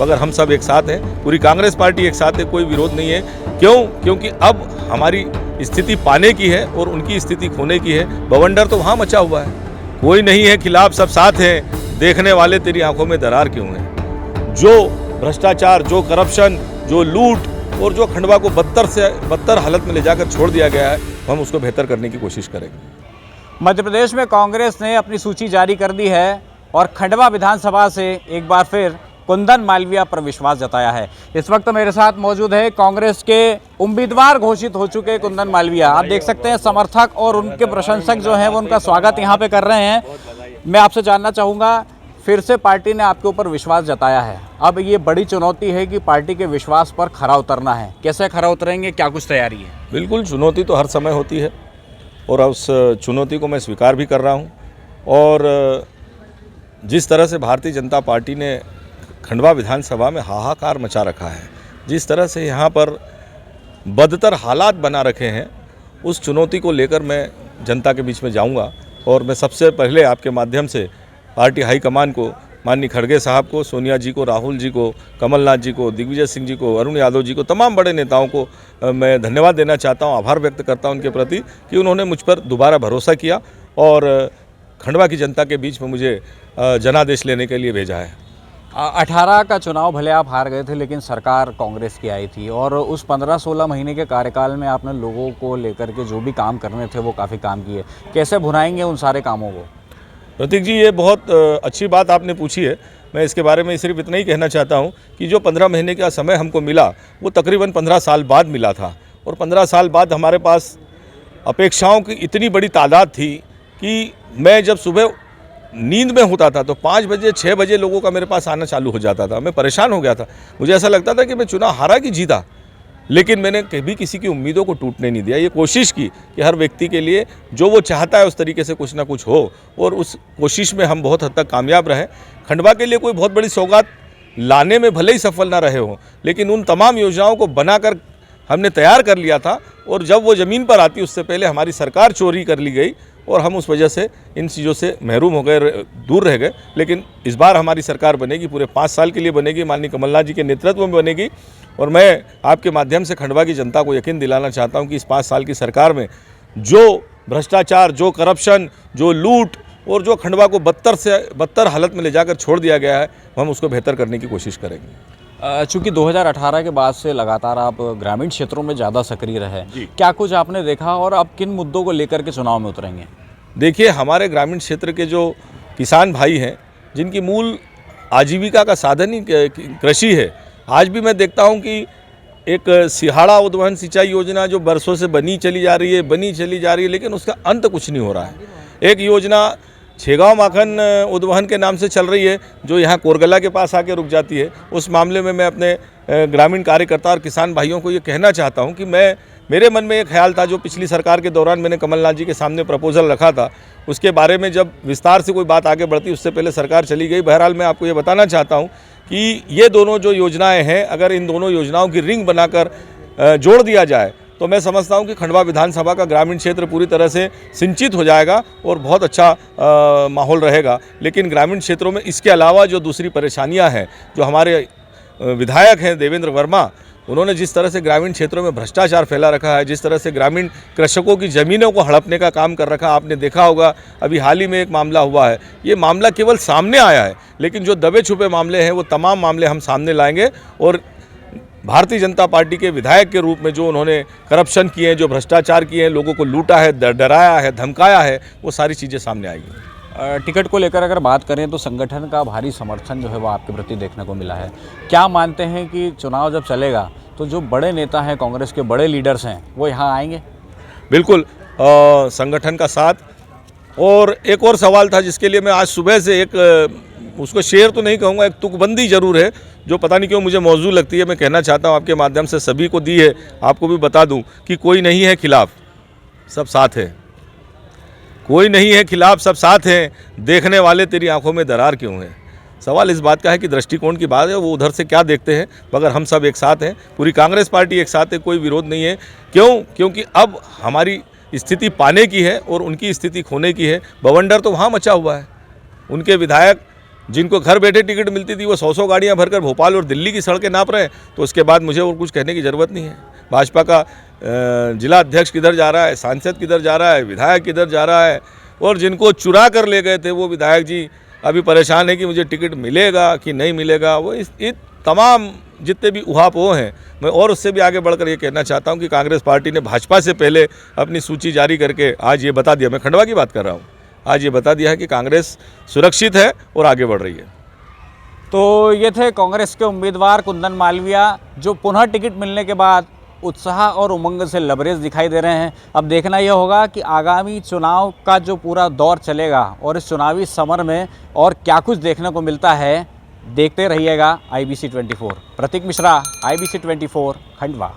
मगर हम सब एक साथ हैं, पूरी कांग्रेस पार्टी एक साथ है, कोई विरोध नहीं है। क्यों? क्योंकि अब हमारी स्थिति पाने की है और उनकी स्थिति खोने की है। बवंडर तो वहाँ मचा हुआ है। कोई नहीं है खिलाफ, सब साथ हैं, देखने वाले तेरी आंखों में दरार क्यों है। जो भ्रष्टाचार, जो करप्शन, जो लूट और जो खंडवा को बदतर से बदतर हालत में ले जाकर छोड़ दिया गया है, हम उसको बेहतर करने की कोशिश करेंगे। मध्य प्रदेश में कांग्रेस ने अपनी सूची जारी कर दी है और खंडवा विधानसभा से एक बार फिर कुंदन मालवीय पर विश्वास जताया है। इस वक्त मेरे साथ मौजूद है कांग्रेस के उम्मीदवार घोषित हो चुके कुंदन मालवीय। आप देख सकते हैं समर्थक और उनके प्रशंसक जो हैं वो उनका स्वागत यहाँ पे कर रहे हैं। मैं आपसे जानना चाहूँगा, फिर से पार्टी ने आपके ऊपर विश्वास जताया है, अब ये बड़ी चुनौती है कि पार्टी के विश्वास पर खरा उतरना है। कैसे खरा उतरेंगे, क्या कुछ तैयारी है? बिल्कुल, चुनौती तो हर समय होती है और उस चुनौती को मैं स्वीकार भी कर रहा हूँ। और जिस तरह से भारतीय जनता पार्टी ने खंडवा विधानसभा में हाहाकार मचा रखा है, जिस तरह से यहाँ पर बदतर हालात बना रखे हैं, उस चुनौती को लेकर मैं जनता के बीच में जाऊँगा। और मैं सबसे पहले आपके माध्यम से पार्टी हाईकमान को, माननीय खड़गे साहब को, सोनिया जी को, राहुल जी को, कमलनाथ जी को, दिग्विजय सिंह जी को, अरुण यादव जी को, तमाम बड़े नेताओं को मैं धन्यवाद देना चाहता हूं, आभार व्यक्त करता हूं उनके प्रति कि उन्होंने मुझ पर दोबारा भरोसा किया और खंडवा की जनता के बीच में मुझे जनादेश लेने के लिए भेजा है। 18 का चुनाव भले आप हार गए थे, लेकिन सरकार कांग्रेस की आई थी और उस 15-16 महीने के कार्यकाल में आपने लोगों को लेकर के जो भी काम करने थे वो काफ़ी काम किए। कैसे भुनाएंगे उन सारे कामों को? प्रतीक जी, ये बहुत अच्छी बात आपने पूछी है। मैं इसके बारे में सिर्फ इतना ही कहना चाहता हूँ कि जो 15 महीने का समय हमको मिला वो तकरीबन 15 साल बाद मिला था। और 15 साल बाद हमारे पास अपेक्षाओं की इतनी बड़ी तादाद थी कि मैं जब सुबह नींद में होता था तो 5 बजे 6 बजे लोगों का मेरे पास आना चालू हो जाता था। मैं परेशान हो गया था, मुझे ऐसा लगता था कि मैं चुनाव हारा कि जीता, लेकिन मैंने कभी किसी की उम्मीदों को टूटने नहीं दिया। ये कोशिश की कि हर व्यक्ति के लिए जो वो चाहता है उस तरीके से कुछ ना कुछ हो, और उस कोशिश में हम बहुत हद तक कामयाब रहे। खंडवा के लिए कोई बहुत बड़ी सौगात लाने में भले ही सफल ना रहे हों, लेकिन उन तमाम योजनाओं को बनाकर हमने तैयार कर लिया था, और जब वो ज़मीन पर आती उससे पहले हमारी सरकार चोरी कर ली गई और हम उस वजह से इन चीज़ों से महरूम हो गए, दूर रह गए। लेकिन इस बार हमारी सरकार बनेगी, पूरे 5 साल के लिए बनेगी, माननीय कमलनाथ जी के नेतृत्व में बनेगी। और मैं आपके माध्यम से खंडवा की जनता को यकीन दिलाना चाहता हूं कि इस 5 साल की सरकार में जो भ्रष्टाचार, जो करप्शन, जो लूट और जो खंडवा को बदतर से बदतर हालत में ले जाकर छोड़ दिया गया है, हम उसको बेहतर करने की कोशिश करेंगे। चूँकि 2018 के बाद से लगातार आप ग्रामीण क्षेत्रों में ज़्यादा सक्रिय रहे, क्या कुछ आपने देखा और अब किन मुद्दों को लेकर के चुनाव में उतरेंगे? देखिए, हमारे ग्रामीण क्षेत्र के जो किसान भाई हैं, जिनकी मूल आजीविका का साधन ही कृषि है, आज भी मैं देखता हूं कि एक सिहाड़ा उद्वहन सिंचाई योजना जो बरसों से बनी चली जा रही है, लेकिन उसका अंत कुछ नहीं हो रहा है। एक योजना छेगांव माखन उद्वहन के नाम से चल रही है, जो यहाँ कोरगला के पास आके रुक जाती है। उस मामले में मैं अपने ग्रामीण कार्यकर्ता और किसान भाइयों को ये कहना चाहता हूँ कि मेरे मन में एक ख्याल था, जो पिछली सरकार के दौरान मैंने कमलनाथ जी के सामने प्रपोजल रखा था, उसके बारे में जब विस्तार से कोई बात आगे बढ़ती उससे पहले सरकार चली गई। बहरहाल मैं आपको ये बताना चाहता हूँ कि ये दोनों जो योजनाएं हैं, अगर इन दोनों योजनाओं की रिंग बनाकर जोड़ दिया जाए तो मैं समझता हूं कि खंडवा विधानसभा का ग्रामीण क्षेत्र पूरी तरह से सिंचित हो जाएगा और बहुत अच्छा माहौल रहेगा। लेकिन ग्रामीण क्षेत्रों में इसके अलावा जो दूसरी परेशानियां हैं, जो हमारे विधायक हैं देवेंद्र वर्मा, उन्होंने जिस तरह से ग्रामीण क्षेत्रों में भ्रष्टाचार फैला रखा है, जिस तरह से ग्रामीण कृषकों की ज़मीनों को हड़पने का काम कर रखा, आपने देखा होगा अभी हाल ही में एक मामला हुआ है। ये मामला केवल सामने आया है, लेकिन जो दबे छुपे मामले हैं वो तमाम मामले हम सामने लाएंगे। और भारतीय जनता पार्टी के विधायक के रूप में जो उन्होंने करप्शन किए हैं, जो भ्रष्टाचार किए हैं, लोगों को लूटा है, डराया है, धमकाया है, वो सारी चीज़ें सामने आएगी। टिकट को लेकर अगर बात करें तो संगठन का भारी समर्थन जो है वो आपके प्रति देखने को मिला है। क्या मानते हैं कि चुनाव जब चलेगा तो जो बड़े नेता हैं, कांग्रेस के बड़े लीडर्स हैं, वो यहाँ आएंगे? बिल्कुल, संगठन का साथ। और एक और सवाल था जिसके लिए मैं आज सुबह से उसको शेयर तो नहीं कहूँगा, एक तुकबंदी जरूर है जो पता नहीं क्यों मुझे मौजूद लगती है। मैं कहना चाहता हूँ आपके माध्यम से सभी को दी है, आपको भी बता दूँ कि कोई नहीं है खिलाफ, सब साथ है। कोई नहीं है खिलाफ, सब साथ हैं, देखने वाले तेरी आंखों में दरार क्यों है। सवाल इस बात का है कि दृष्टिकोण की बात है, वो उधर से क्या देखते हैं, मगर हम सब एक साथ हैं, पूरी कांग्रेस पार्टी एक साथ है, कोई विरोध नहीं है। क्यों? क्योंकि अब हमारी स्थिति पाने की है और उनकी स्थिति खोने की है। बवंडर तो वहाँ मचा हुआ है, उनके विधायक जिनको घर बैठे टिकट मिलती थी वो 100 गाड़ियां भरकर भोपाल और दिल्ली की सड़कें नाप रहे हैं, तो उसके बाद मुझे और कुछ कहने की ज़रूरत नहीं है। भाजपा का जिला अध्यक्ष किधर जा रहा है, सांसद किधर जा रहा है, विधायक किधर जा रहा है, और जिनको चुरा कर ले गए थे वो विधायक जी अभी परेशान है कि मुझे टिकट मिलेगा कि नहीं मिलेगा। वो इस तमाम जितने भी उहापोह हैं, मैं और उससे भी आगे बढ़कर ये कहना चाहता हूँ कि कांग्रेस पार्टी ने भाजपा से पहले अपनी सूची जारी करके आज ये बता दिया, मैं खंडवा की बात कर रहा हूँ, आज ये बता दिया है कि कांग्रेस सुरक्षित है और आगे बढ़ रही है। तो ये थे कांग्रेस के उम्मीदवार कुंदन मालवीया, जो पुनः टिकट मिलने के बाद उत्साह और उमंग से लबरेज दिखाई दे रहे हैं। अब देखना यह होगा कि आगामी चुनाव का जो पूरा दौर चलेगा और इस चुनावी समर में और क्या कुछ देखने को मिलता है, देखते रहिएगा IBC 24। प्रतीक मिश्रा, IBC 24, खंडवा।